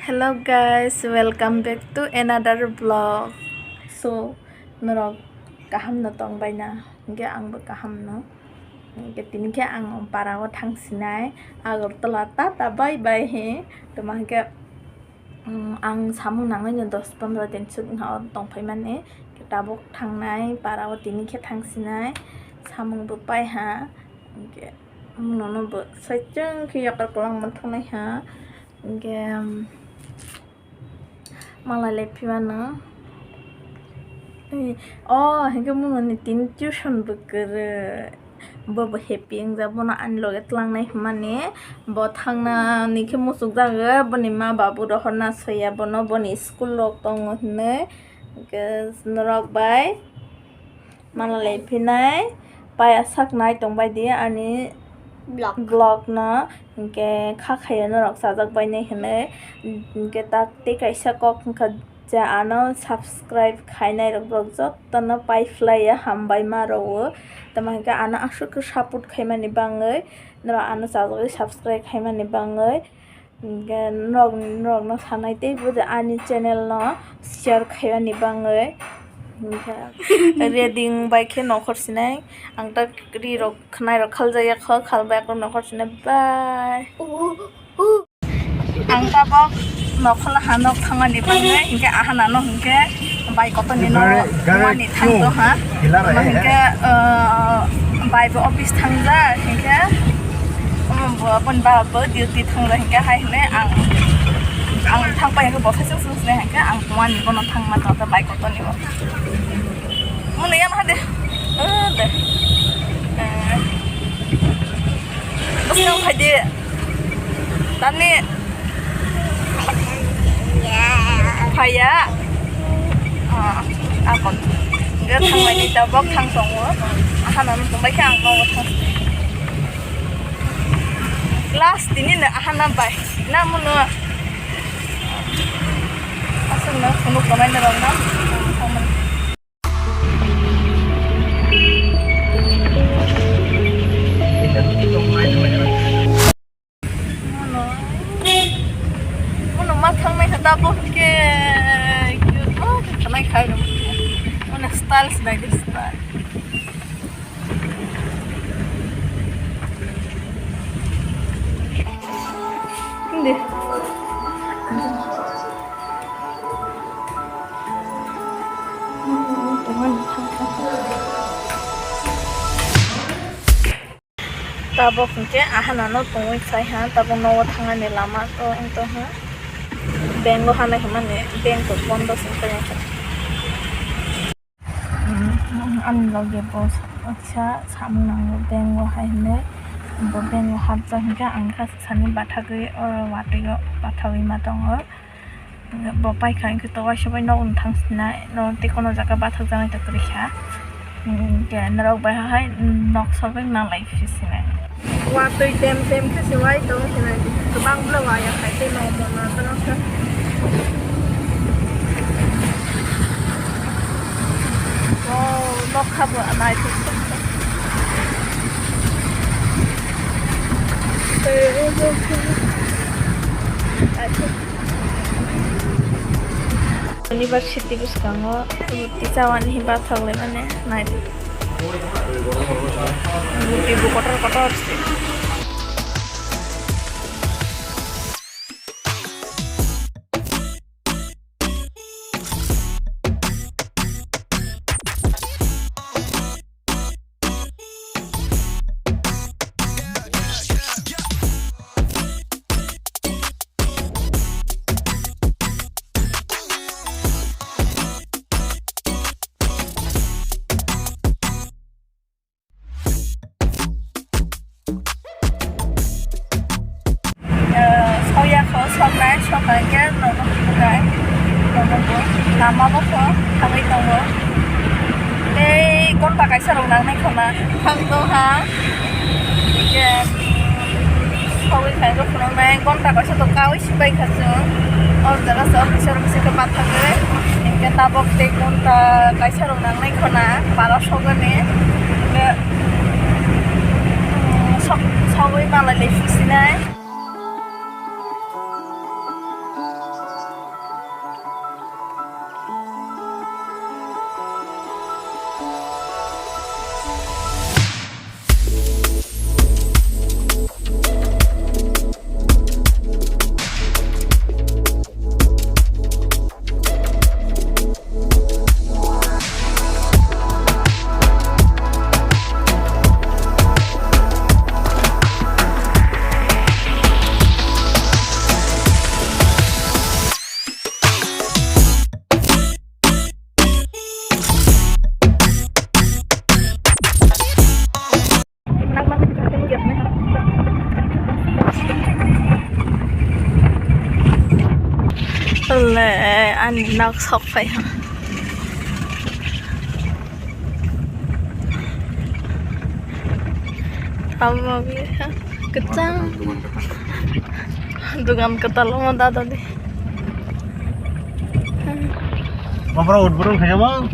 Hello guys, welcome back to another vlog. So, norok kaham no tong bai na, hingke angbo kaham no. Hingke tinike ang parawo thangsinai, Agartala tata bye bye he. Toma hingke ang samung nangnai no 10-15 din suk na tongphai mane. Kitabok thangnai, parawo tinike thangsinai, samung bo pai ha. Hingke nono bo saijang khiyakar kolang manthongnai ha. Hingke malah lepimana hingga muni tin tuition buker bo happy jabo na anloget langnai mane bo thangna nike musuk jaga boni ma babu rohna soya bono boni school lok tongo hne norok bai malah lepinai paya saknai tongbai di ani blog na hingke khakhayo norok sajak bai nei hne hingke tak te kaisa kok hingka ja ano subscribe khainai rok blog jottano paiflaya hambai maro tama hingke ano asuk support khaimani bangai norok ano sajak subscribe khaimani bangai hingke norok no sanai te bude ani channel no share khaimani bangai reading by ke nokhor sinai ang ta ri rok khnai rok khaljaya khalbai ko nokhor sinai bye ang ta bok nokhol hanok thangani bangai hingke ahana no hingke bai kotoni no wani thangdo ha hingke bai bo office thangja hingke bon ba bo duty thangja hingke hai hne ang thangpai ko bo phasung sune hingke ang wani bono thangma ta bai kotoni bo muna yan hade de basta hade tani phaya akon ge thangmai ni ta bok thang songo ahana no bai khang no thang last dini na ahana bai na muno asal na kuno kamai na rong na Tapos ke kanay kayo una styles na style hindi tapos ke ahana no tungoi sai ha tapos no thanga ni lama to ento ha Bengo hana himane bengo bondo sintanya an loge bos acha samnang bengo haine bo bengo habja hingga angka sani bathagui or watigo bathawi matongo bo pai khain ko tawa sabai no untang sina no te kono jaga bathak janai ta torikha ke narok bai hai nok sabai na lai fisina watoi tem khasi wai to sina kubang blawa ya khai te no bona tono nó khắp ở này thì university bus kango buti cawan hibat thole mane nai buti bu kotor sokai ke nono bukai nono bu nama bo ko thangai tongo kon pakai sarong nang nai khona thang to ha ke sawai khai ro khona nai kon pakai sa to kawi sipai khasu or jaga sa sarong se ke pathage ke tabok te kon ta kai sarong nang nai khona pala sogane ke sawai mala le fisinai เลยอันนักสอบไปฮะทำมาบิฮะกระจังdugan ketalo mo dada di Ngobrol burung kaya bang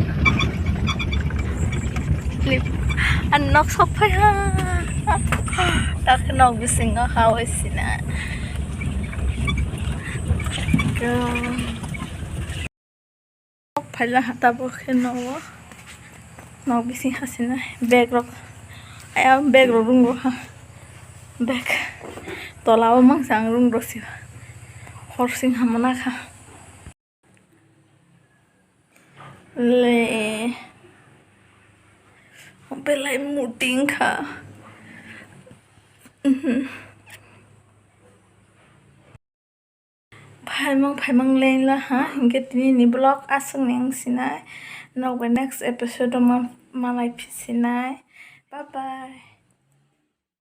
lip anak sopay ha tak nog bising nga haway sina go pala tapos kinawa nog bising ha sina bag rock ay bag rungo ha bag tolawa mang sang rungo si horsing hamana ka le pelai muting ka phai mang lên la ha hinge tini ni blog asang neng sinai now next episode ma life sinai bye bye